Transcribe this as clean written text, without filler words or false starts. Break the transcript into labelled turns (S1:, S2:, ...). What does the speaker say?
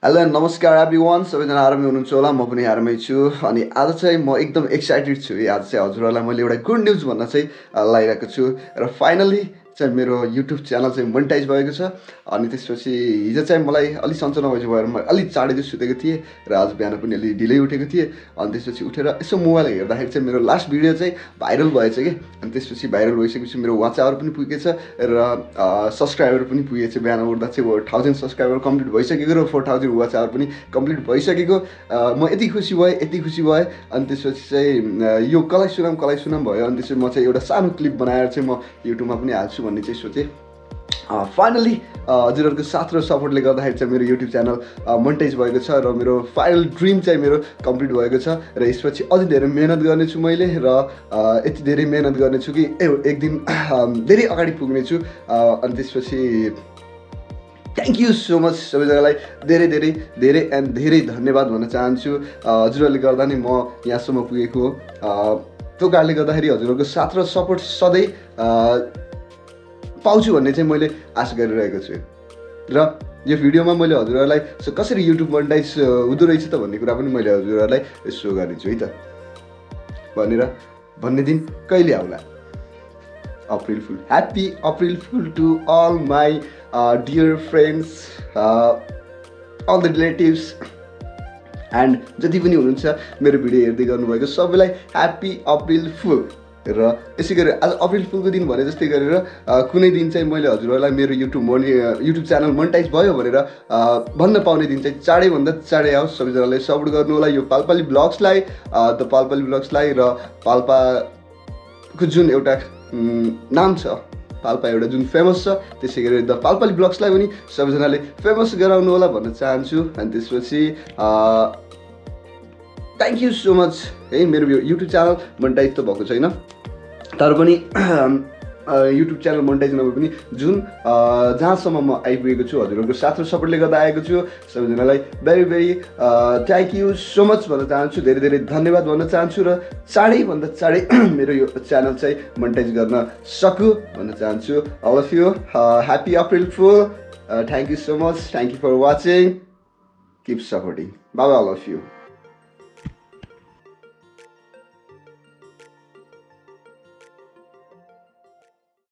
S1: Hello नमस्कार everyone, सबैजना आरामै हुनुहुन्छ होला। म पनि आरामै छु। अनि आज चाहिँ म एकदम एक्साइटेड छु। आज चाहिँ हजुरहरूलाई मैले एउटा गुड न्युज भन्न चाहिँ लागिरहेको छु। र फाइनली चाहिँ मेरो युट्युब च्यानल चाहिँ मोनेटाइज भएको छ। अनि त्यसपछि हिजो चाहिँ मलाई अलिक सन्चो नभएपछि भएर म अलिक चाँडै चाहिँ सुतेको थिएँ र आज बिहान पनि अलिक ढिलै उठेको थिएँ। अनि त्यसपछि उठेर यसो मोबाइल हेर्दाखेरि चाहिँ मेरो लास्ट भिडियो चाहिँ भाइरल भएछ कि। अनि त्यसपछि भाइरल भइसकेपछि मेरो वाच आवर पनि पुगेछ र सब्सक्राइबर पनि पुगेछ। बिहान उठ्दा चाहिँ 1000 सब्सक्राइबर कम्प्लिट भइसकेको र 4000 वाच आवर पनि कम्प्लिट भइसकेको। म यति खुसी भएँ। अनि त्यसपछि चाहिँ यो कसलाई सुनाम भयो। अनि त्यसपछि म चाहिँ एउटा सानो क्लिप बनाएर चाहिँ म युट्युबमा पनि हाल्छु भन्ने चाहिँ सोचेँ। फाइनली हजुरहरूको साथ र सपोर्टले गर्दाखेरि चाहिँ मेरो युट्युब च्यानल मोनेटाइज भएको छ र मेरो फाइनल ड्रिम चाहिँ मेरो कम्प्लिट भएको छ। र यसपछि अझै धेरै मेहनत गर्नेछु मैले र यति धेरै मेहनत गर्नेछु कि एक दिन धेरै अगाडि पुग्नेछु। अनि त्यसपछि थ्याङ्क यू सो मच सबैजनालाई धेरै धेरै धेरै एन्ड धेरै धन्यवाद भन्न चाहन्छु। हजुरहरूले गर्दा नै म यहाँसम्म पुगेको हो। त्यो कारणले गर्दाखेरि हजुरहरूको साथ र सपोर्ट सधैँ पाउँछु भन्ने चाहिँ मैले आशा गरिरहेको छु। र यो भिडियोमा मैले हजुरहरूलाई कसरी युट्युब मोनेटाइज हुँदो रहेछ त भन्ने कुरा पनि मैले हजुरहरूलाई सो गरिदिन्छु है त। भन्ने दिन कहिले आउला? April Fool. Happy April Fool to all my dear friends, all the relatives and जति पनि हुनुहुन्छ मेरो भिडियो हेर्दै गर्नुभएको सबैलाई ह्याप्पी अप्रिल फुल। र यसै गरी आज अप्रिल फुलको दिन भने जस्तै गरेर कुनै दिन चाहिँ मैले हजुरहरूलाई मेरो युट्युब च्यानल मोनेटाइज भयो भनेर भन्न पाउने दिन चाहिँ चाँडैभन्दा चाँडै आओस्। सबैजनाले सपोर्ट गर्नु होला यो पाल्पाली ब्लग्सलाई, र पाल्पाको जुन एउटा नाम छ, पाल्पा एउटा जुन फेमस छ, त्यसै गरी द पाल्पाली ब्लग्सलाई पनि सबैजनाले फेमस गराउनु होला भन्न चाहन्छु। अनि त्यसपछि थ्याङ्क यू सो मच है। मेरो युट्युब च्यानल मोनेटाइज त भएको छैन तर पनि युट्युब च्यानल मोनेटाइज नभए पनि जुन जहाँसम्म म आइपुगेको छु हजुरहरूको साथ र सपोर्टले गर्दा आएको छु। सबैजनालाई very very thank you so much भन्न चाहन्छु। धेरै धेरै धन्यवाद भन्न चाहन्छु र चाँडैभन्दा चाँडै मेरो यो च्यानल चाहिँ मोनेटाइज गर्न सकु भन्न चाहन्छु। All of you happy April fool. Thank you so much. Thank you for watching. Keep supporting. Bye bye all of you.